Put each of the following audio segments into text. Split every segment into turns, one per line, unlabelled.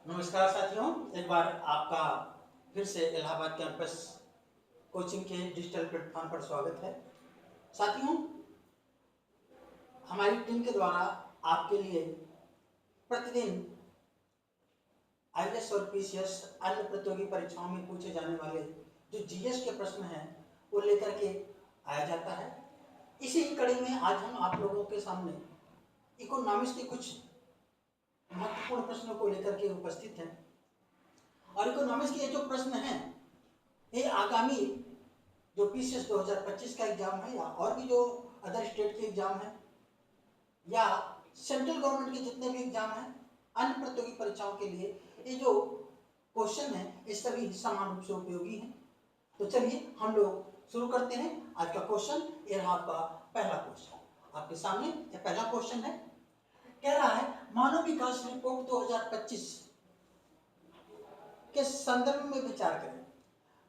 नमस्कार साथियों, एक बार आपका फिर से इलाहाबाद कैंपस कोचिंग के डिजिटल प्लेटफॉर्म पर स्वागत है। साथियों, हमारी टीम के द्वारा आपके लिए प्रतिदिन आईएएस और पीसीएस अन्य प्रतियोगी परीक्षाओं में पूछे जाने वाले जो जीएस के प्रश्न हैं वो लेकर के आया जाता है। इसी ही कड़ी में आज हम आप लोगों के सामने इकोनॉमिक्स के कुछ महत्वपूर्ण प्रश्नों को लेकर के उपस्थित हैं। और इकोनॉमिक्स के ये जो प्रश्न हैं ये आगामी जो पीसीएस 2025 का एग्जाम है या और भी जो अदर स्टेट के एग्जाम है या सेंट्रल गवर्नमेंट के जितने भी एग्जाम हैं अन्य प्रतियोगी परीक्षाओं के लिए ये जो क्वेश्चन है ये सभी समान रूप से उपयोगी हैं। तो चलिए हम लोग शुरू करते हैं। आज का क्वेश्चन ये रहा आपका पहला क्वेश्चन आपके सामने। ये पहला क्वेश्चन है, कह रहा है मानव विकास रिपोर्ट 2025 के संदर्भ में विचार करें।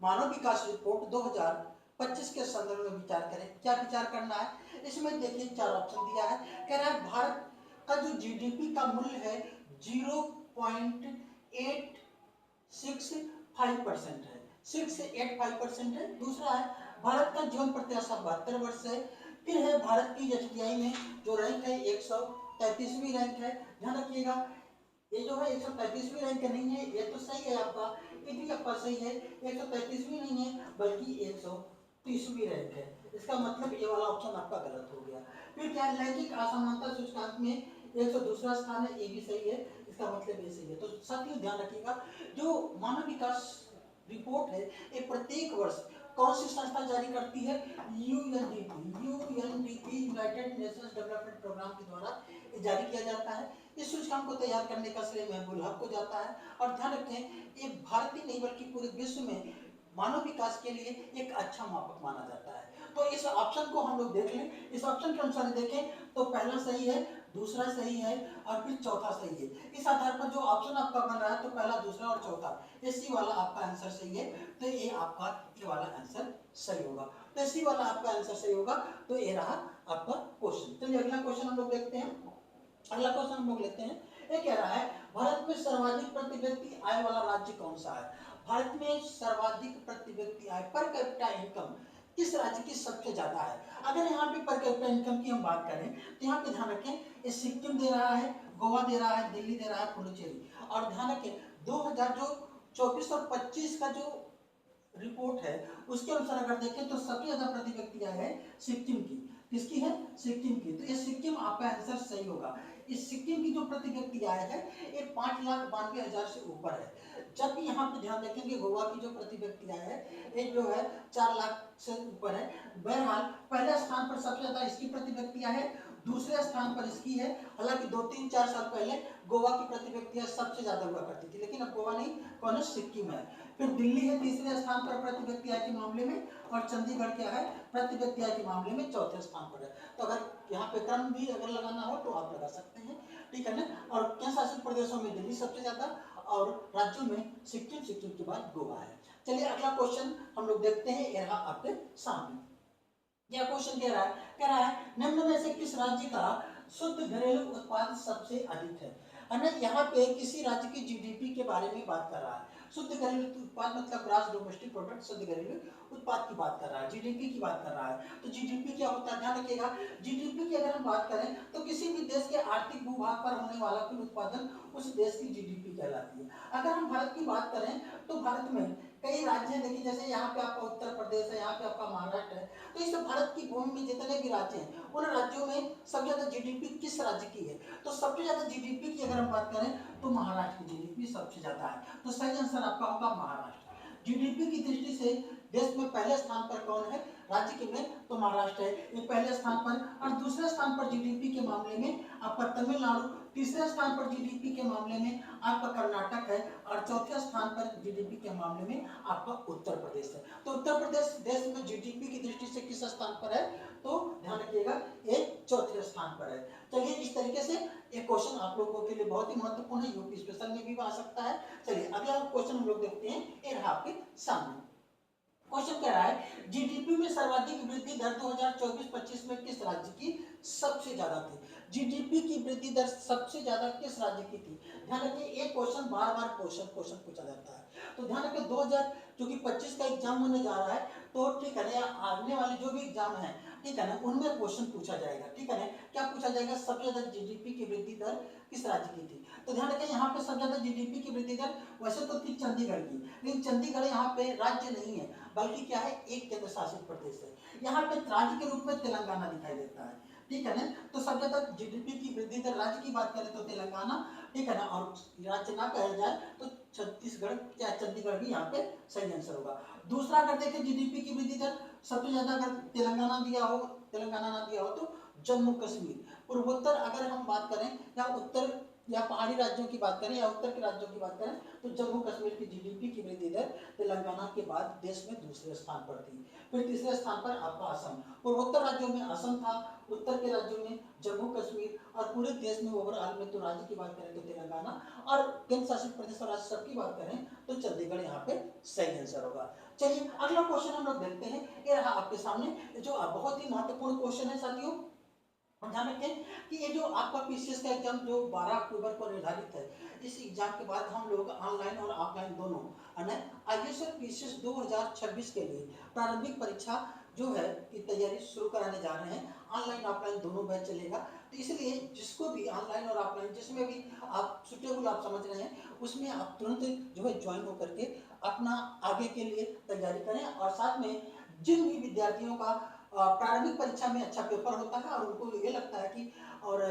मानव विकास रिपोर्ट 2025 के संदर्भ में विचार करें। क्या विचार करना है? इसमें देखिए चार ऑप्शन दिया है। कह रहा है भारत का जो जीडीपी का मूल्य है 0.865% है, 685% है। दूसरा है भारत का जीवन प्रत्याशा 72 वर्ष है। फिर है भारत की एफडीआई में जो रैंक है 133वीं रैंक है। ध्यान रखिएगा ये जो है 133वीं रैंक नहीं है, ये तो सही है आपका, ये भी आपका सही है। 133वीं नहीं है बल्कि 130वीं रैंक है। इसका मतलब ये वाला ऑप्शन आपका गलत हो गया। फिर क्या लैंगिक असमानता सूचकांक में 102वां स्थान है, ये भी सही है। इसका मतलब ये सही है। तो साथियों ध्यान रखिएगा जो मानव विकास रिपोर्ट है ये प्रत्येक वर्ष कौन सी संस्था जारी करती है? UNDP United Nations Development Programme के द्वारा जारी किया जाता है। इस सूचकांक को तैयार करने का श्रेय महबूब हक को जाता है। और ध्यान रखें ये भारत ही नहीं बल्कि पूरे विश्व में मानव विकास के लिए एक अच्छा मापक माना जाता है। तो इस ऑप्शन को हम लोग देख लें। इस ऑप्शन के अनुसार देखें तो पहला सही है, दूसरा सही है और फिर चौथा सही है। इस आधार पर जो ऑप्शन आपका बन रहा है तो पहला, दूसरा और चौथा ये सी वाला आपका आंसर सही है। तो ये आपका ये वाला आंसर सही होगा। तो सी वाला आपका आंसर सही होगा। तो ये रहा आपका क्वेश्चन। चलिए अगला क्वेश्चन हम लोग देखते हैं। अगला क्वेश्चन हम लोग लेते हैं। ये कह रहा है भारत में सर्वाधिक प्रति व्यक्ति आय वाला राज्य कौन सा है? भारत में सर्वाधिक प्रति व्यक्ति आय पर कैपिटा इनकम किस राज्य की सबसे ज्यादा है? अगर यहाँ पे पर कैपिटा इनकम की हम बात करें तो यहाँ पे ध्यान रखें ये सिक्किम दे रहा है, गोवा दे रहा है, दिल्ली दे रहा है, पुडुचेरी। और ध्यान रखें 2024 और 25 का जो रिपोर्ट है उसके अनुसार अगर देखें तो सबसे ज्यादा प्रति व्यक्ति आय है सिक्किम की। किसकी है? सिक्किम की। तो ये सिक्किम आपका आंसर सही होगा। इस सिक्किम की जो प्रति व्यक्ति आय है ये 5,92,000 से ऊपर है। जबकि यहाँ पे ध्यान देखेंगे गोवा की जो प्रति व्यक्ति आय है ये जो है 4 लाख से ऊपर है। बहरहाल पहले स्थान पर सबसे ज्यादा इसकी प्रति व्यक्ति आय है, दूसरे स्थान पर इसकी है। हालांकि 2-3-4 साल पहले गोवा की प्रति व्यक्ति आय सबसे ज्यादा हुआ करती थी, लेकिन अब गोवा नहीं, कौन है? सिक्किम है। फिर दिल्ली है तीसरे स्थान पर प्रति व्यक्ति आय के मामले में, और चंडीगढ़ क्या है प्रति व्यक्ति आय के मामले में चौथे स्थान पर है। तो अगर यहाँ पे क्रम भी अगर लगाना हो तो आप लगा सकते हैं, ठीक है ना। और केंद्र शासित प्रदेशों में दिल्ली सबसे ज्यादा और राज्यों में सिक्किम, सिक्किम के बाद गोवा है। चलिए अगला क्वेश्चन हम लोग देखते हैं। यह आपके सामने यह क्वेश्चन कह रहा है निम्न में से किस राज्य का शुद्ध घरेलू उत्पाद सबसे अधिक है? यहाँ पे किसी राज्य की जीडीपी के बारे में बात कर रहा है। शुद्ध घरेलू उत्पाद मतलब ग्रॉस डोमेस्टिक प्रोडक्ट, शुद्ध घरेलू उत्पाद की बात कर रहा है, जीडीपी की बात कर रहा है। तो जीडीपी क्या होता है? ध्यान रखिएगा जीडीपी की अगर हम बात करें तो किसी भी देश के आर्थिक भूभाग पर होने वाला कुल उत्पादन उस देश की जीडीपी कहलाती है। अगर हम भारत की बात करें तो भारत में कई राज्य हैं। देखिए जैसे यहाँ पे आपका उत्तर प्रदेश है, यहाँ पे आपका महाराष्ट्र है। तो इस भारत की भूमि में जितने भी राज्य हैं उन राज्यों में सबसे ज्यादा जीडीपी किस राज्य की है? तो सबसे ज्यादा जीडीपी की अगर हम बात करें तो महाराष्ट्र की जीडीपी सबसे ज्यादा है। तो सही आंसर आपका होगा महाराष्ट्र। जीडीपी की दृष्टि से देश में पहले स्थान पर कौन है राज्य के में? तो महाराष्ट्र है, ये पहले स्थान पर। और दूसरे स्थान पर जीडीपी के मामले में आपका तमिलनाडु, तीसरे स्थान पर जीडीपी के मामले में आपका कर्नाटक है, और चौथे स्थान पर जीडीपी के मामले में आपका उत्तर प्रदेश है। तो उत्तर प्रदेश देश में जीडीपी की दृष्टि से किस स्थान पर है? तो ध्यान रखिएगा ये चौथे स्थान पर है। चलिए इस तरीके से एक क्वेश्चन आप लोगों के लिए बहुत ही महत्वपूर्ण है, यूपी स्पेशल में भी आ सकता है। चलिए अगला क्वेश्चन हम लोग देखते हैं। ये रहा आपके सामने। क्वेश्चन कह रहा है जीडीपी में सर्वाधिक वृद्धि दर 2024-25 में किस राज्य की सबसे ज्यादा थी? जीडीपी की वृद्धि दर सबसे ज्यादा किस राज्य की थी? ध्यान रखिए, एक क्वेश्चन बार बार क्वेश्चन पूछा जाता है। तो ध्यान रखिए 2025 का एग्जाम होने जा रहा है, तो ठीक है ना, आने वाले जो भी एग्जाम है, ठीक है ना, उनमें क्वेश्चन पूछा जाएगा। ठीक है ना, क्या पूछा जाएगा? सबसे ज्यादा जीडीपी की वृद्धि दर किस राज्य की थी? तो ध्यान रखें, यहाँ पे सबसे ज्यादा जीडीपी की वृद्धि दर वैसे तो थी चंडीगढ़ की, लेकिन चंडीगढ़ यहाँ पे राज्य नहीं है, बल्कि क्या है, एक केंद्र शासित प्रदेश है। यहाँ पे राज्य के रूप में तेलंगाना दिखाई देता है। ठीक है ना, तो सबसे ज्यादा जीडीपी की वृद्धि दर राज्य की बात करें तो तेलंगाना, ठीक है ना, और राज्य ना कहा जाए तो छत्तीसगढ़ या चंडीगढ़ भी यहाँ पे सही आंसर होगा। दूसरा अगर देखें जीडीपी की वृद्धि दर सबसे ज्यादा अगर तेलंगाना ना दिया हो तो जम्मू कश्मीर। पूर्वोत्तर अगर हम बात करें या उत्तर या पहाड़ी राज्यों की बात करें या उत्तर के राज्यों की बात करें तो जम्मू कश्मीर की जीडीपी की वृद्धि दर तेलंगाना के बाद देश में दूसरे स्थान पर थी। फिर तीसरे स्थान पर आपका असम। पूर्वोत्तर राज्यों में असम था, उत्तर के राज्यों में जम्मू कश्मीर, और पूरे देश में ओवरऑल में तो राज्य की बात करें तो तेलंगाना, और केंद्र शासित प्रदेश और राज्य सब की बात करें तो चंडीगढ़ यहाँ पे सही आंसर होगा। चलिए अगला क्वेश्चन हम लोग देखते हैं। ये रहा आपके सामने जो बहुत ही महत्वपूर्ण क्वेश्चन है साथियों। ध्यान रखें कि ये जो आपका पीसीएस का एग्जाम जो 12 अक्टूबर को निर्धारित है, इस एग्जाम के बाद हम लोग ऑनलाइन और ऑफलाइन दोनों आईएएस और पीसीएस 2026 के लिए प्रारंभिक परीक्षा जो है की तैयारी शुरू कराने जा रहे हैं। ऑनलाइन ऑफलाइन दोनों बैच चलेगा, तो इसलिए जिसको भी ऑनलाइन और ऑफलाइन जिसमें भी आप सुटेबल आप समझ रहे हैं, उसमें आप तुरंत जो है ज्वाइन होकर के अपना आगे के लिए तैयारी करें। और साथ में जिन भी विद्यार्थियों का प्रारंभिक परीक्षा में अच्छा पेपर होता है और उनको ये लगता है कि और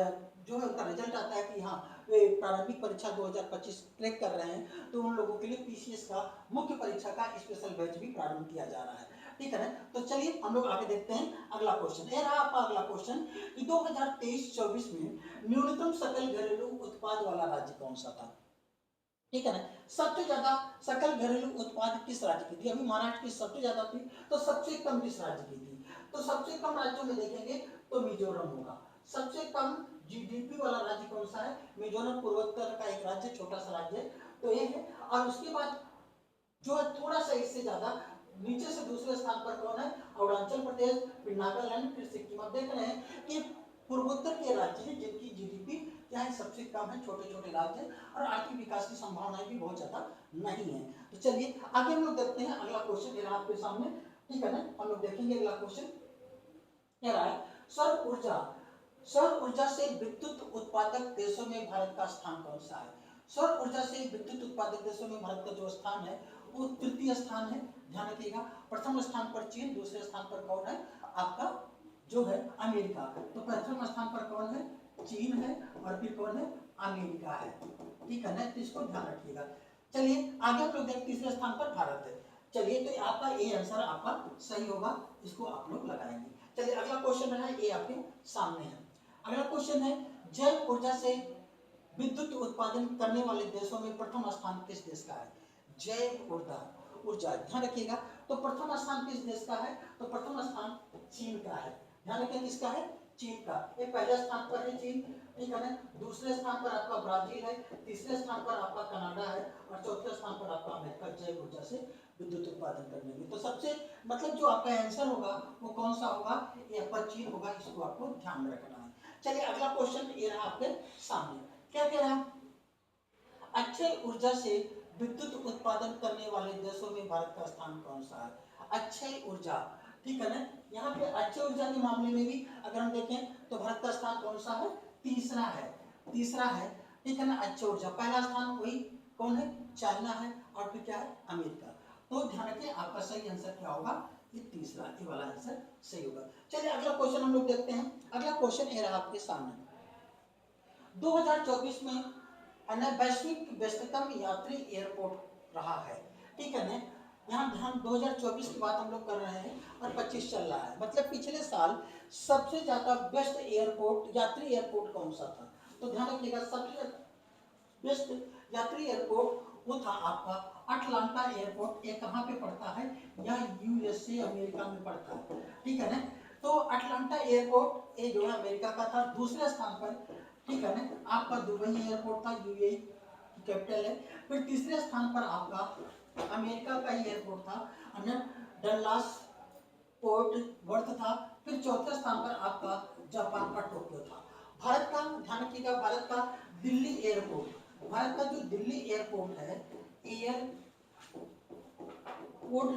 जो है उनका रिजल्ट आता है कि हाँ वे प्रारंभिक परीक्षा 2025 क्रैक कर रहे हैं, तो उन लोगों के लिए पीसीएस का मुख्य परीक्षा का स्पेशल बैच भी प्रारंभ किया जा रहा है। ठीक है ना, तो चलिए हम लोग आगे देखते हैं अगला क्वेश्चन। ये रहा आपका अगला क्वेश्चन कि 2023-24 में न्यूनतम सकल घरेलू उत्पाद वाला राज्य कौन सा था? ठीक है ना, सबसे ज्यादा सकल घरेलू उत्पाद किस राज्य की थी? अभी महाराष्ट्र की सबसे ज्यादा थी, तो सबसे कम किस राज्य की थी? तो सबसे कम राज्यों में देखेंगे तो मिजोरम होगा। सबसे कम जीडीपी वाला राज्य कौन सा है? मिजोरम पूर्वोत्तर का एक राज्य, छोटा सा राज्य, तो ये है। और उसके बाद जो है थोड़ा सा इससे ज्यादा नीचे से दूसरे स्थान पर कौन है? अरुणाचल प्रदेश, फिर नागालैंड, फिर सिक्किम। आप देख रहे हैं कि पूर्वोत्तर के राज्य हैं जिनकी जीडीपी क्या है, सबसे कम है, छोटे छोटे राज्य, और आर्थिक विकास की संभावनाएं भी बहुत ज्यादा नहीं है। तो चलिए आगे हम लोग देखते हैं अगला क्वेश्चन आपके सामने। ठीक है ना, हम लोग देखेंगे अगला क्वेश्चन क्या रहा है। सौर ऊर्जा से विद्युत उत्पादक देशों में भारत का स्थान कौन सा है? सौर ऊर्जा से विद्युत उत्पादक देशों में भारत का जो स्थान है वो तृतीय स्थान है। ध्यान रखिएगा, प्रथम स्थान पर चीन, दूसरे स्थान पर कौन है? आपका जो है अमेरिका। तो प्रथम स्थान पर कौन है? चीन है, और फिर कौन है? अमेरिका है। ठीक है ना, तो इसको ध्यान रखिएगा। चलिए आगे हम लोग देखते, तीसरे स्थान पर भारत है। चलिए तो आपका ये आंसर आपका सही होगा, इसको आप लोग लगाएंगे। चलिए अगला क्वेश्चन है, ये आपके सामने है। अगला क्वेश्चन है, जैव ऊर्जा से विद्युत उत्पादन करने वाले देशों में प्रथम स्थान किस देश का है? जैव ऊर्जा ध्यान रखिएगा, तो प्रथम स्थान किस देश का है? तो प्रथम स्थान चीन का है। ध्यान रखिए किसका है? चीन का। ये पहले स्थान पर है चीन, ठीक है ना, दूसरे स्थान पर आपका ब्राजील है, तीसरे स्थान पर आपका कनाडा है, और चौथे स्थान पर आपका अमेरिका जैव ऊर्जा से विद्युत उत्पादन करने में। तो सबसे मतलब जो आपका आंसर होगा वो कौन सा होगा? ये आपका चीन होगा, इसको आपको ध्यान में रखना है। चलिए अगला क्वेश्चन ये रहा आपके सामने, क्या कह रहा है? अक्षय ऊर्जा से विद्युत उत्पादन करने वाले देशों में भारत का स्थान कौन सा है? अक्षय ऊर्जा, ठीक है ना, यहाँ पे अक्षय ऊर्जा के मामले में भी अगर हम देखें तो भारत का स्थान कौन सा है? तीसरा है। ठीक है ना, अक्षय ऊर्जा पहला स्थान वही कौन है? चाइना है, और फिर क्या है? अमेरिका। तो ध्यान रखिए आपका सही आंसर क्या होगा? ये तीसरा, ये वाला आंसर सही होगा। चलिए अगला क्वेश्चन हम लोग देखते हैं। अगला क्वेश्चन ये रहा आपके सामने, 2024 में वैश्विक व्यस्ततम यात्री एयरपोर्ट रहा है। ठीक है ना, यहाँ ध्यान 2024 की बात हम लोग कर रहे हैं और 25 चल रहा है, मतलब पिछले साल सबसे ज्यादा व्यस्त एयरपोर्ट यात्री एयरपोर्ट कौन सा था? तो ध्यान रखिएगा, सबसे व्यस्त यात्री एयरपोर्ट वो था आपका अटलांटा एयरपोर्ट। ये कहाँ पे पड़ता है? यह यूएसए अमेरिका में पड़ता है। ठीक है ना, तो अटलांटा एयरपोर्ट ये जो है अमेरिका का था। दूसरे स्थान पर ठीक है ना आपका दुबई एयरपोर्ट था, यूएई की कैपिटल है। फिर तीसरे स्थान पर आपका अमेरिका का एयरपोर्ट था, डल्लास पोर्ट वर्थ था। फिर चौथे स्थान पर आपका जापान का टोक्यो था। भारत का ध्यान रखिएगा, भारत का दिल्ली एयरपोर्ट, भारत का जो दिल्ली एयरपोर्ट है, एयरपोर्ट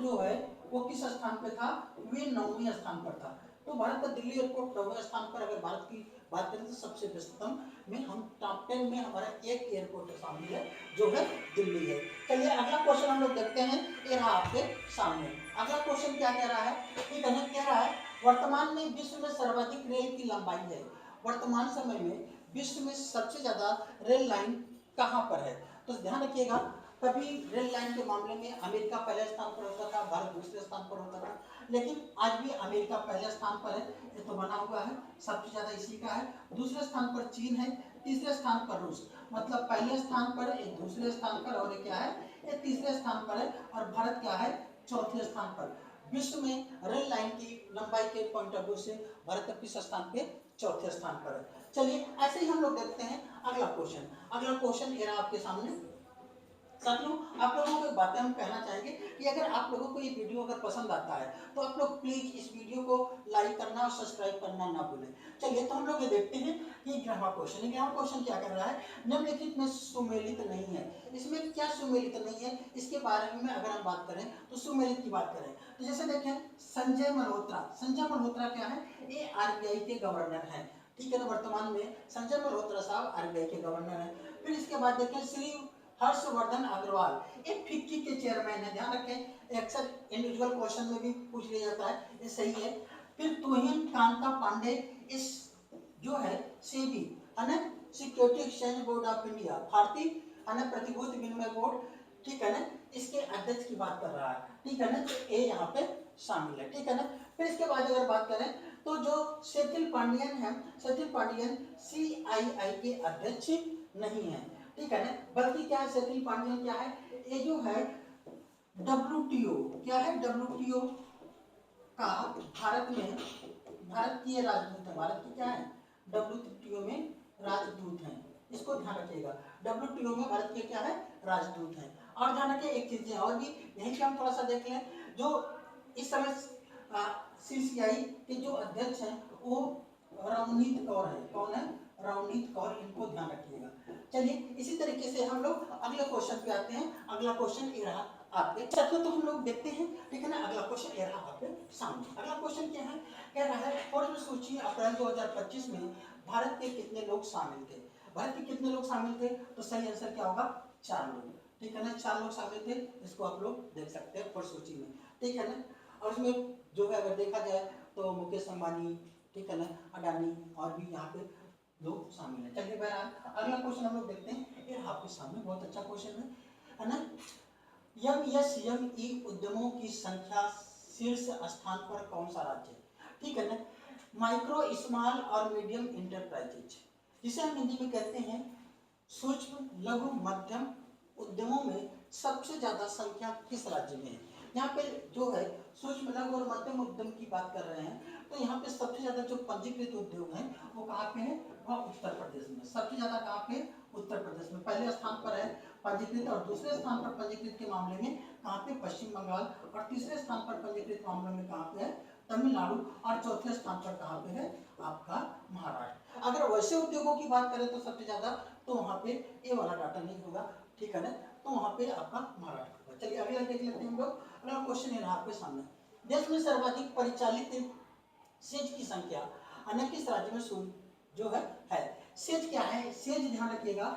जो है वो किस स्थान पे था, वे 9वें स्थान पर था। तो भारत का दिल्ली एयरपोर्ट 9वें स्थान पर, अगर भारत की बात करें तो सबसे व्यस्ततम में हम टॉप 10 में हमारा एक एयरपोर्ट शामिल है जो है दिल्ली है। चलिए अगला क्वेश्चन हम लोग देखते हैं, ये रहा आपके सामने। अगला क्वेश्चन क्या कह रहा है, ठीक है ना, कह रहा है वर्तमान में विश्व में सर्वाधिक रेल की लंबाई है, वर्तमान समय में विश्व में सबसे ज्यादा रेल लाइन कहां पर है। तो ध्यान रखिएगा, कभी रेल लाइन के मामले में अमेरिका पहले स्थान पर होता था, भारत दूसरे स्थान पर होता था, लेकिन आज भी अमेरिका पहले स्थान पर है, ये तो बना हुआ है, सबसे ज्यादा इसी का है। दूसरे स्थान पर चीन है, तीसरे स्थान पर रूस, मतलब पहले स्थान पर, ये दूसरे स्थान पर, और ये क्या है, ये तीसरे स्थान पर है, और भारत क्या है, चौथे स्थान पर। विश्व में रेल लाइन की लंबाई के पॉइंट ऑफ व्यू से भारत किस स्थान पे, चौथे स्थान पर है। चलिए ऐसे ही हम लोग देखते हैं अगला क्वेश्चन। अगला क्वेश्चन ये रहा आपके सामने। साथियों, आप लोगों को एक बात हम कहना चाहेंगे कि अगर आप लोगों को ये वीडियो अगर पसंद आता है तो आप लोग प्लीज इस वीडियो को लाइक करना और सब्सक्राइब करना ना भूलें। चलिए तो हम लोग ये देखते हैं कि 11वां क्वेश्चन, 11वां क्वेश्चन क्या कर रहा है, निम्नलिखित में सुमेलित नहीं है। इसमें क्या सुमेलित नहीं है, इसके बारे में अगर हम बात करें तो सुमेलित की बात करें तो जैसे देखें, संजय मल्होत्रा, संजय मल्होत्रा क्या है, ये आरबीआई के गवर्नर है, ठीक है ना, वर्तमान में संजय मल्होत्रा साहब आरबीआई के गवर्नर है। फिर इसके बाद देखें श्री हर्षवर्धन अग्रवाल, एक फिक्की के चेयरमैन है, ध्यान रखें, अक्सर इंडिविजुअल क्वेश्चन में भी पूछ लिया जाता है, ये सही है। फिर तुहिन कांता पांडे, इस जो है सेबी है, security exchange board of India, भारतीय है प्रतिभूति विनिमय बोर्ड, ठीक है ना, इसके अध्यक्ष की बात कर रहा है, ठीक है ना, तो ये यहाँ पे शामिल है, ठीक है ना। फिर इसके बाद अगर बात करें तो जो सेथिल पांडियन है, सेथिल पांडियन CII के अध्यक्ष नहीं है, ठीक है ना, बल्कि क्या है, सेथिल पांडियन क्या है, ये जो है WTO, क्या है, WTO का भारत में, भारत की ये राजदूत है, भारत की क्या है, WTO में राजदूत है, इसको ध्यान रखिएगा, WTO में भारत के क्या है, राजदूत है। और ध्यान रखिए एक चीज और भी, यहीं पे हम थोड़ा सा देख लें, जो इस समय CCI के जो अध्यक्ष हैं वो रवनीत कौर है, कौन है, रवनीत कौर, इनको ध्यान रखिएगा। चलिए इसी तरीके से हम लोग अगले क्वेश्चन पे आते हैं। अगला क्वेश्चन ये रहा आपके साथियों, तो हम लोग देखते हैं, ठीक है ना, अगला क्वेश्चन ये रहा आपके सामने। अगला क्वेश्चन क्या है, कह रहा है फोर्ब्स सूची अप्रैल 2025 में भारत के कितने लोग शामिल थे, भारत के कितने लोग शामिल थे, तो सही आंसर क्या होगा, 4 लोग, ठीक है ना, 4 लोग शामिल थे, इसको आप लोग देख सकते हैं फोर्ब्स सूची में, ठीक है ना। और इसमें जो है अगर देखा जाए तो मुकेश अंबानी, ठीक है ना, अडानी और भी यहाँ पे लोग शामिल हैं। चलिए बहरहाल अगला क्वेश्चन हम लोग देखते हैं, ये आपके सामने बहुत अच्छा क्वेश्चन है ना। MSME उद्यमों की संख्या शीर्ष स्थान पर कौन सा राज्य है, ठीक है ना, माइक्रो स्मॉल और मीडियम इंटरप्राइजेज, जिसे हम हिंदी में कहते हैं सूक्ष्म लघु मध्यम उद्यमों में सबसे ज्यादा संख्या किस राज्य में है। यहाँ पे जो है सूक्ष्म लघु और मध्यम उद्यम की बात कर रहे हैं, तो यहाँ पे सबसे ज्यादा जो पंजीकृत उद्योग हैं वो कहाँ पे है, वह उत्तर प्रदेश में, सबसे ज्यादा कहाँ पे, उत्तर प्रदेश में पहले स्थान पर है पंजीकृत, और दूसरे स्थान पर पंजीकृत के मामले में कहाँ पे, पश्चिम बंगाल, और तीसरे स्थान पर पंजीकृत मामले में कहाँ पे है, तमिलनाडु, और चौथे स्थान पर कहाँ पे है आपका महाराष्ट्र। अगर वैसे उद्योगों की बात करें तो सबसे ज्यादा तो वहाँ पे ये वाला डाटा नहीं होगा, ठीक है ना, तो वहाँ पे आपका महाराष्ट्र होगा। चलिए अगला देख लेते हैं हम लोग। अगला क्वेश्चन है आपके सामने, देश में सर्वाधिक परिचालित सेज की संख्या अन्य किस राज्य में जो है सेज क्या है, सेज ध्यान रखिएगा,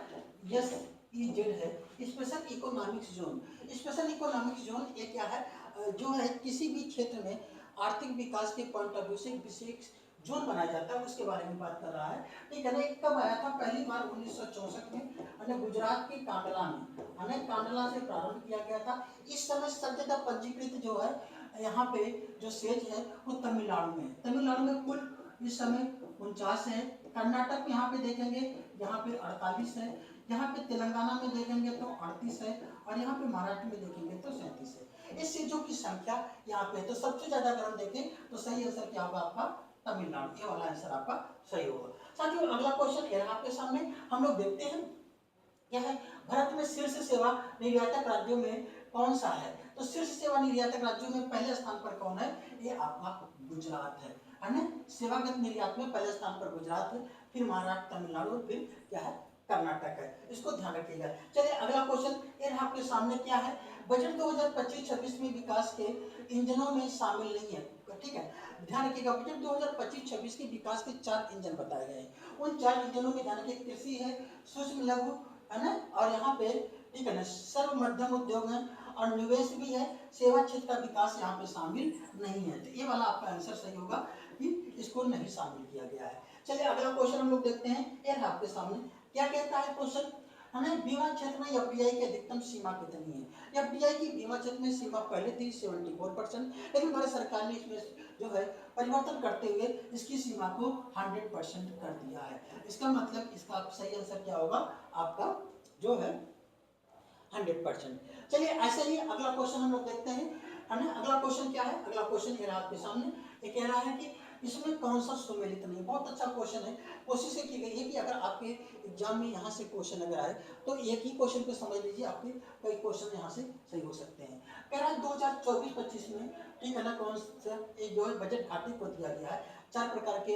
SEZ है, special economics zone, special economics zone ये क्या है, जो है किसी भी क्षेत्र में आर्थिक विकास के पॉइंट ऑफ व्यू से विशेष जोन बनाया जाता है, उसके बारे में बात कर रहा है, ठीक है ना। कब आया था, पहली बार 1964 में गुजरात के कांडला में, कांडला से प्रारंभ किया गया था। इस समय सबसे ज्यादा पंजीकृत जो है यहाँ पे जो सेज है वो तमिलनाडु में, तमिलनाडु में कुल इस समय 49 है, कर्नाटक में यहाँ पे देखेंगे यहाँ पे 48 है, यहाँ पे तेलंगाना में देखेंगे तो 38 है, और यहाँ पे महाराष्ट्र में देखेंगे तो 37 है। इस सेजों की संख्या यहाँ पे, तो सबसे ज्यादा अगर हम देखें तो सही आंसर क्या होगा आपका, तमिलनाडु, ये वाला आंसर आपका सही होगा। साथियों अगला क्वेश्चन है आपके सामने, हम लोग देखते हैं क्या है, भारत में शीर्ष सेवा निर्यातक राज्यों में कौन सा है, तो शीर्ष सेवा निर्यातक राज्यों में पहले स्थान पर कौन है, ये आपका गुजरात है ना, सेवागत निर्यात में पहले स्थान पर गुजरात है। फिर महाराष्ट्र, तमिलनाडु और फिर क्या है कर्नाटक है। इसको ध्यान रखिएगा। चलिए अगला क्वेश्चन ये आपके सामने क्या है, बजट 2025-26 में विकास के इंजनों में शामिल नहीं है। ठीक है, ध्यान रखिएगा। बजट 2025-26 के विकास के 4 इंजन बताए गए हैं। उन 4 इंजनों में ध्यान रखिए, कृषि है, सूक्ष्म लघु है ना, और यहाँ पे ठीक है ना सर्व मध्यम उद्योग है, और निवेश भी है, सेवा क्षेत्र का विकास यहाँ पे शामिल नहीं है। तो ये वाला आपका आंसर सही होगा कि इसको नहीं शामिल किया गया है। चलिए अगला क्वेश्चन हम लोग देखते हैं। ये आपके सामने क्या कहता है क्वेश्चन, हमें बीमा क्षेत्र में एफडीआई की अधिकतम सीमा कितनी है। एफडीआई की बीमा क्षेत्र में सीमा पहले थी 74%, लेकिन भारत सरकार ने इसमें जो है परिवर्तन करते हुए इसकी सीमा को 100% कर दिया है। इसका मतलब इसका सही आंसर क्या होगा आपका जो है 100%। चलिए ऐसे ही अगला क्वेश्चन हम लोग देखते हैं, है ना। अगला क्वेश्चन क्या है, अगला क्वेश्चन ये आपके सामने ये कह रहा है कि इसमें कौन सा सुमेलित नहीं। बहुत अच्छा क्वेश्चन है। कोशिश की गई है कि अगर आपके एग्जाम में यहाँ से क्वेश्चन अगर आए तो एक ही क्वेश्चन को समझ लीजिए, आपके कई क्वेश्चन यहाँ से सही हो सकते हैं। कह रहा है 2024-25 में ठीक है ना कौन सा जो है बजट घाटे को दिया गया है। 4 प्रकार के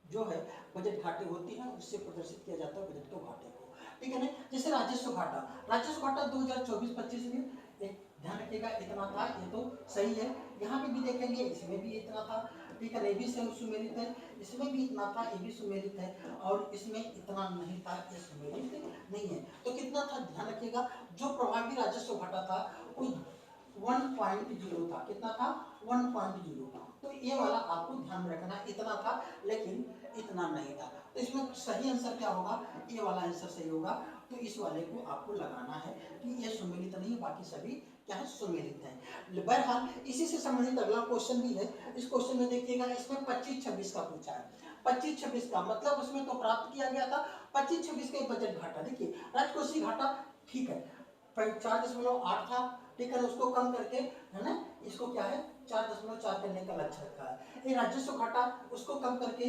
जो है बजट घाटे होती है, उससे प्रदर्शित किया जाता है बजट को घाटे को। ठीक है ना, जैसे राजस्व घाटा, राजस्व घाटा 2024-25 में एक ध्यान रखिएगा इतना था, ये तो सही है। यहाँ पे भी देखेंगे इसमें भी इतना था, ठीक है, ये भी सुमेलित है, इसमें भी इतना था, ये भी सुमेलित है, और इसमें इतना नहीं था, ये सुमेलित नहीं है। तो कितना था ध्यान रखिएगा, जो प्रभावी राजस्व घाटा था वो 1.0 था। कितना था 1.0। तो ये वाला आपको ध्यान में रखना, इतना था लेकिन इतना नहीं था। तो इसमें सही आंसर क्या होगा, ये वाला आंसर सही होगा। तो इस वाले को आपको लगाना है कि ये सुमेलित नहीं है, बाकी सभी क्या है सुमेलित है। बहरहाल इसी से संबंधित अगला क्वेश्चन भी है। इस क्वेश्चन में देखिएगा, इसमें 25-26 का पूछा है। 25-26 का मतलब उसमें तो प्राप्त किया गया था 25-26 का बजट घाटा। देखिए राजकोषीय घाटा ठीक है 4.8 था, ठीक है, उसको कम करके है ना इसको क्या है 4.4 करने का लक्ष्य रखा है। ये राजस्व घाटा उसको कम करके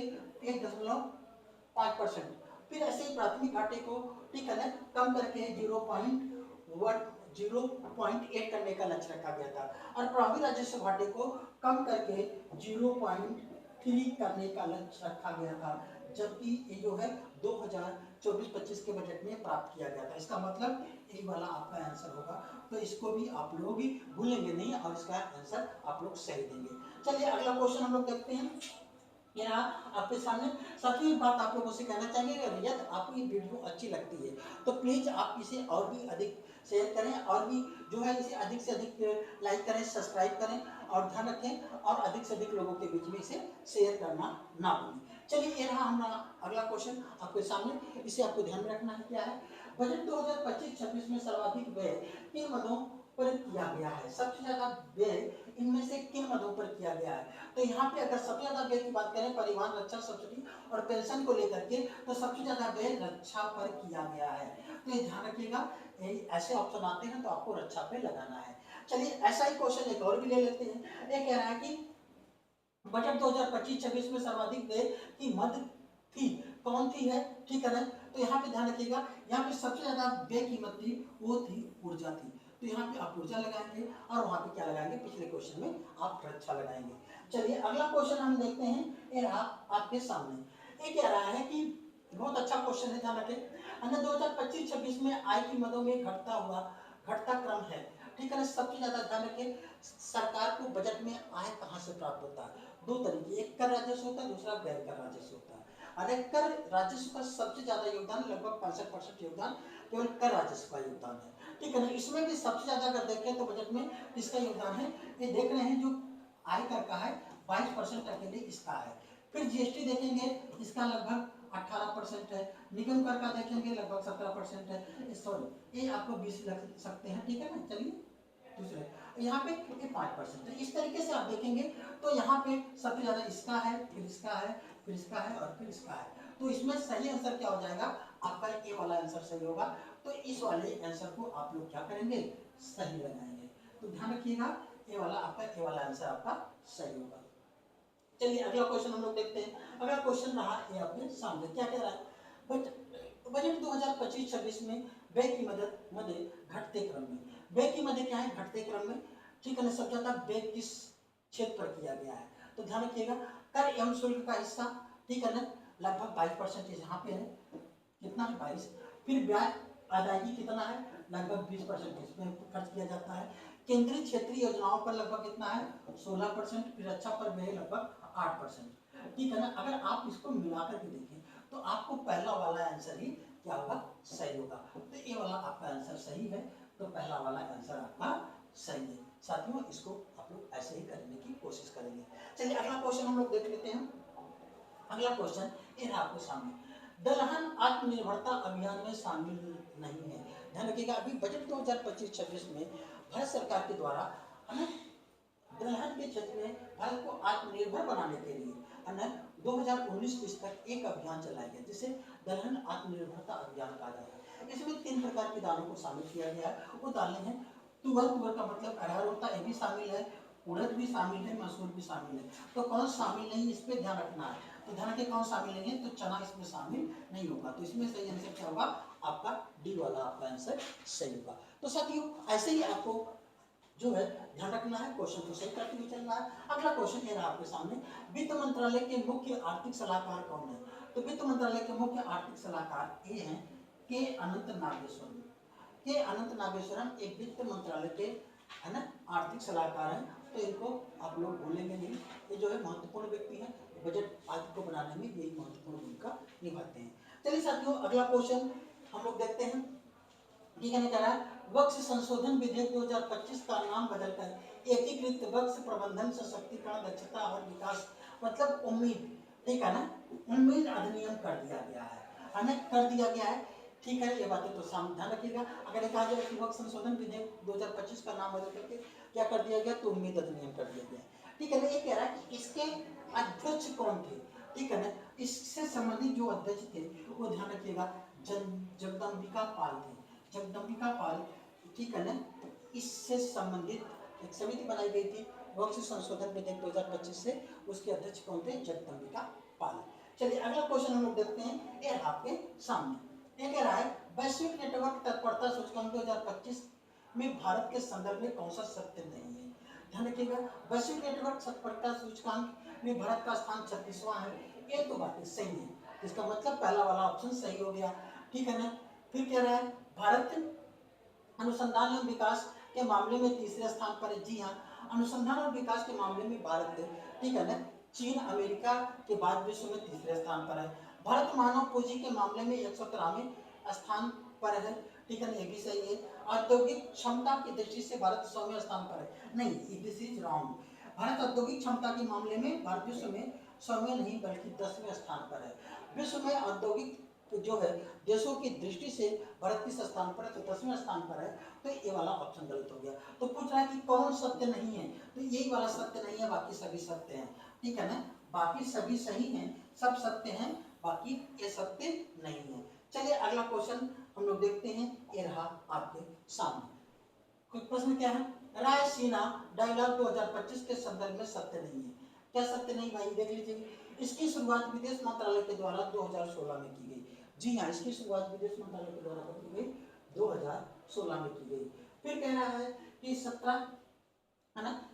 1.5%, फिर ऐसे ही प्राथमिक घाटे को ठीक है ना कम करके 0.8 करने का लक्ष्य रखा गया था, और प्रभावी राजस्व घाटे को कम करके 0.3 करने का लक्ष्य रखा गया था, जबकि ये जो है 2024-25 के बजट में प्राप्त किया गया था। इसका मतलब यही वाला आपका आंसर होगा। तो इसको भी आप लोग भी भूलेंगे नहीं और इसका आंसर आप लोग सही देंगे। चलिए अगला क्वेश्चन हम लोग देखते हैं। यहाँ आपके सामने साथी बात आप लोगों से कहना चाहेंगे, अगर यदि आपको ये वीडियो अच्छी लगती है तो प्लीज आप इसे और भी अधिक शेयर करें, और भी जो है इसे अधिक से अधिक लाइक करें, सब्सक्राइब करें, और ध्यान रखें और अधिक से अधिक लोगों के बीच में इसे शेयर करना ना भूलें। चलिए ये रहा हमारा अगला क्वेश्चन आपके सामने, इसे आपको ध्यान में रखना है। क्या है, बजट 2025-26 में सर्वाधिक व्यय किन मदों पर किया गया है। सबसे ज्यादा व्यय इनमें से किन मदों पर किया गया है। तो यहाँ पे अगर सबसे ज्यादा व्यय की बात करें परिवहन, रक्षा, सब्सिडी और पेंशन को लेकर के, तो सबसे ज्यादा व्यय रक्षा पर किया गया है। तो ये ध्यान रखिएगा, ऐसे ऑप्शन आते हैं तो आपको रक्षा पे लगाना है। चलिए ऐसा ही क्वेश्चन एक और भी ले लेते हैं। ये कह रहा है कि बजट 2025-26 में सर्वाधिक व्यय की मद थी, कौन थी है, ठीक है ना। तो यहाँ पे ध्यान रखिएगा, यहाँ पे सबसे ज्यादा व्यय कीमत थी वो थी ऊर्जा थी। तो यहाँ पे आप ऊर्जा लगाएंगे और वहां पे क्या लगाएंगे, पिछले क्वेश्चन में आप रक्षा लगाएंगे। चलिए अगला क्वेश्चन हम देखते हैं। ये आपके सामने ये कह रहा है कि बहुत अच्छा क्वेश्चन है, ध्यान रखें। 2025-26 में आय की मदों में घटता क्रम है, ठीक है ना। सबसे ज्यादा ध्यान रखें, सरकार को बजट में आय कहाँ से प्राप्त होता है। दो तरीके, एक कर राजस्व होता है, दूसरा गैर कर राजस्व होता है। अरे कर राजस्व का सबसे ज्यादा योगदान, लगभग 65% योगदान केवल कर राजस्व का योगदान है, ठीक है ना। इसमें भी सबसे ज्यादा अगर देखें तो बजट में किसका योगदान है, ये देख रहे हैं जो आयकर का है 22% अकेले इसका है। फिर जीएसटी देखेंगे, इसका लगभग 18% है। निगम कर का देखेंगे लगभग 17% है। सॉरी ये आपको 20 लग सकते हैं, ठीक है ना। चलिए दूसरे यहाँ पे ये 5% है। इस तरीके से आप देखेंगे तो यहाँ पे सबसे ज्यादा इसका है, फिर इसका है, फिर इसका है और फिर इसका है। तो इसमें सही आंसर क्या हो जाएगा आपका, ए वाला आंसर सही होगा। तो इस वाले आंसर को आप लोग क्या करेंगे, सही लगाएंगे। तो ध्यान रखिएगा ए वाला आपका, ए वाला आंसर आपका सही होगा। चलिए अगला क्वेश्चन हम लोग देखते हैं। अगला क्वेश्चन रहा ये आपके सामने, क्या कह रहा है, बजट 2025-26 में व्यय की मदद घटते क्रम में, व्यय की मदद क्या है घटते क्रम में, ठीक है ना। सबसे ज्यादा व्यय किस क्षेत्र पर किया गया है। तो ध्यान रखिएगा, कर एवं शुल्क का हिस्सा, ठीक है ना, लगभग 22% यहाँ पे है, कितना है 22। फिर ब्याज अदायगी कितना है, लगभग 20% इसमें खर्च किया जाता है। केंद्रीय क्षेत्रीय योजनाओं पर लगभग कितना है 16%। फिर रक्षा पर व्यय लगभग 8%। ठीक है ना। अगर आप इसको मिलाकर के देखें तो आपको पहला वाला आंसर ही क्या होगा, सही होगा। तो ये वाला आपका आंसर सही है, तो पहला वाला आंसर आपका सही है। साथियों इसको आप लोग ऐसे ही करने की कोशिश करेंगे। चलिए अगला क्वेश्चन हम लोग देख लेते हैं। अगला क्वेश्चन ये आपके सामने, दलहन आत्मनिर्भरता अभियान में शामिल नहीं है। ध्यान रखिएगा, अभी बजट 2025-26 में भारत सरकार के द्वारा है ना दलहन के क्षेत्र में भारत को आत्मनिर्भर बनाने के लिए है ना 2019-20 तक एक अभियान चलाया गया जिसे दलहन आत्मनिर्भरता अभियान कहा जाता है। इसमें 3 प्रकार के दालों को शामिल किया गया है। वो दालें हैं तुअर, तुअर का मतलब अरहर होता है, ये भी शामिल है, उड़द भी शामिल है, मसूर भी शामिल है। तो कौन शामिल नहीं इस पर ध्यान रखना है। तो ध्यान रखिए कौन शामिल नहीं है, तो चना इसमें शामिल नहीं होगा। तो इसमें सही आंसर क्या होगा, आपका डी वाला आपका आंसर सही होगा। तो साथियों ऐसे ही आपको जो है ध्यान रखना है, क्वेश्चन को सही करते हुए चलना है। अगला क्वेश्चन है आपके सामने, वित्त मंत्रालय के मुख्य आर्थिक सलाहकार कौन है। तो वित्त मंत्रालय के मुख्य आर्थिक सलाहकार ये हैं के अनंत नागेश्वरम। के अनंत नागेश्वरम एक वित्त मंत्रालय के है ना आर्थिक सलाहकार हैं। तो इनको आप लोग भूलेंगे नहीं, ये जो है महत्वपूर्ण व्यक्ति है, बजट आदि को बनाने में यही महत्वपूर्ण भूमिका निभाते हैं। चलिए साथियों अगला क्वेश्चन हम लोग देखते हैं। ठीक है, कह रहा है वक्ष संशोधन विधेयक 2025 का नाम बदलकर एकीकृत वक्ष प्रबंधन सशक्तिकरण दक्षता और विकास मतलब उम्मीद, ठीक है ना, उम्मीद अधिनियम कर दिया गया है ना, कर दिया गया है। ठीक है, ये बातें तो ध्यान रखिएगा। अगर ये कहा जाए कि वक्ष संशोधन विधेयक 2025 का नाम बदल करके क्या कर दिया गया, तो उम्मीद अधिनियम कर दिया गया। ठीक है ना। ये कह रहा है कि इसके अध्यक्ष कौन थे। ठीक है ना, इससे संबंधित जो अध्यक्ष थे वो ध्यान रखिएगा जगदम्बिका पाल थे, जगदम्बिका पाल। ठीक है ना, इससे संबंधित एक समिति बनाई गई थी वक्ष संशोधन विधेयक 2025 से, उसके अध्यक्ष कौन थे, जगदम्बिका पाल। चलिए अगला क्वेश्चन हम लोग देखते हैं, ये आपके सामने ये कह रहा है वैश्विक नेटवर्क तत्परता सूचकांक 2025 में भारत के संदर्भ में कौन सा सत्य नहीं है। ध्यान रखिएगा, वैश्विक नेटवर्क तत्परता सूचकांक में भारत का स्थान 36वां है। ये तो बात सही है, इसका मतलब पहला वाला ऑप्शन सही हो गया। ठीक है ना। फिर कह रहा है भारत अनुसंधान एवं विकास के मामले में तीसरे स्थान पर है। जी हाँ, अनुसंधान और विकास के मामले में भारत है, ठीक है ना, चीन अमेरिका के बाद विश्व में तीसरे स्थान पर है। भारत मानव पूंजी के मामले में 113वें स्थान पर है। ठीक है ना, ये भी सही है। औद्योगिक क्षमता की दृष्टि से भारत 100वें स्थान पर है। नहीं, दिस इज रॉन्ग। भारत औद्योगिक क्षमता के मामले में भारत विश्व में 100वें नहीं बल्कि 10वें स्थान पर है। विश्व में औद्योगिक जो है देशों की दृष्टि से भारत किस स्थान पर है, तो 10वें स्थान पर है। तो ये वाला ऑप्शन गलत हो गया। तो पूछ रहा है कि कौन सत्य नहीं है, तो यही वाला सत्य नहीं है, बाकी सभी सत्य हैं। ठीक है ना, बाकी सभी सही हैं, सब सत्य हैं, बाकी ये सत्य नहीं है। चलिए अगला क्वेश्चन हम लोग देखते हैं, ये रहा आपके सामने। कुछ प्रश्न क्या है, रायसीना डायलॉग 2025 के संदर्भ में सत्य नहीं है। क्या सत्य नहीं भाई, देख लीजिए। इसकी शुरुआत विदेश मंत्रालय के द्वारा 2016 में की गई। जी हाँ, इसकी शुरुआत विदेश मंत्रालय के द्वारा की गई, 2016 में की गई। फिर कह रहा है कि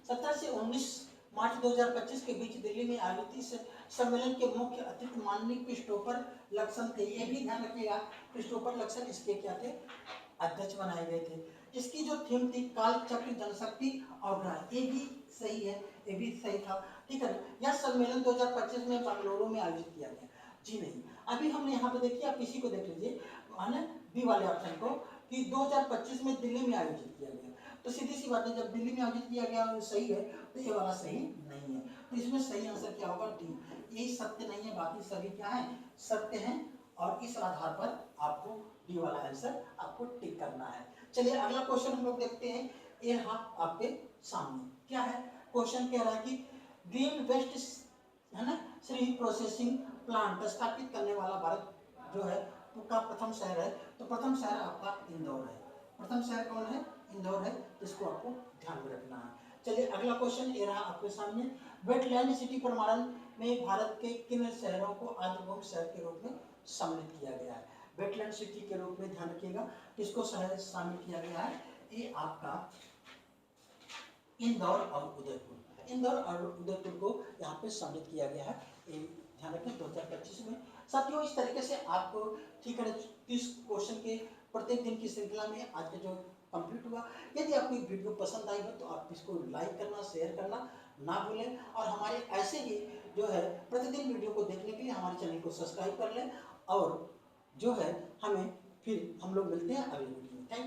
17 से 19 मार्च 2025 के बीच दिल्ली में आयोजित इस सम्मेलन के मुख्य अतिथि माननीय क्रिस्टोफर लक्सन थे। ये भी ध्यान रखिएगा, क्रिस्टोफर लक्सन इसके क्या थे, अध्यक्ष बनाए गए थे। इसकी जो थीम थी काल चक्र जनशक्ति और ग्रह, ये भी सही है, ये भी सही था। ठीक है, यह सम्मेलन 2025 में बंगलुरु में आयोजित किया गया। जी नहीं, अभी हमने यहाँ पे देखिए, आप इसी को देख लीजिए बी वाले ऑप्शन को, कि 2025 में दिल्ली में आयोजित किया गया। तो सीधी सी बात है, जब दिल्ली में आयोजित किया गया वो सही है, तो ये वाला सही नहीं है। तो इसमें सही आंसर क्या होगा, डी। यही सत्य नहीं है, बाकी सभी क्या है, सत्य हैं। और इस आधार पर आपको डी वाला आंसर आपको टिक करना है। चलिए अगला क्वेश्चन हम लोग देखते हैं, ये रहा आपके सामने। क्या है क्वेश्चन, कह रहा है कि ग्रीन वेस्ट है ना श्री प्रोसेसिंग प्लांट स्थापित करने वाला भारत जो है का प्रथम शहर है। तो प्रथम शहर आपका इंदौर है। प्रथम शहर कौन है, इंदौर है, इसको आपको ध्यान में रखना है। चलिए अगला क्वेश्चन ये रहा आपके सामने, वेटलैंड सिटी प्रमाणन में भारत के किन शहरों को आर्द्रभूमि शहर के रूप में सम्मिलित किया गया है। वेटलैंड सिटी के रूप में ध्यान रखिएगा, किसको शहर शामिल किया गया है, ये आपका इंदौर और उदयपुर, इंदौर और उदयपुर को यहाँ पे सम्मिलित किया गया है। ध्यान रखें 2025 में साथियों इस तरीके से आपको ठीक है 30 क्वेश्चन के प्रत्येक दिन की श्रृंखला में आज का जो कंप्लीट हुआ। यदि आपको वीडियो पसंद आई हो तो आप इसको लाइक करना, शेयर करना ना भूलें और हमारे ऐसे ही जो है प्रतिदिन वीडियो को देखने के लिए हमारे चैनल को सब्सक्राइब कर लें और जो है हमें फिर हम लोग मिलते हैं अगले वीडियो में। Thank you.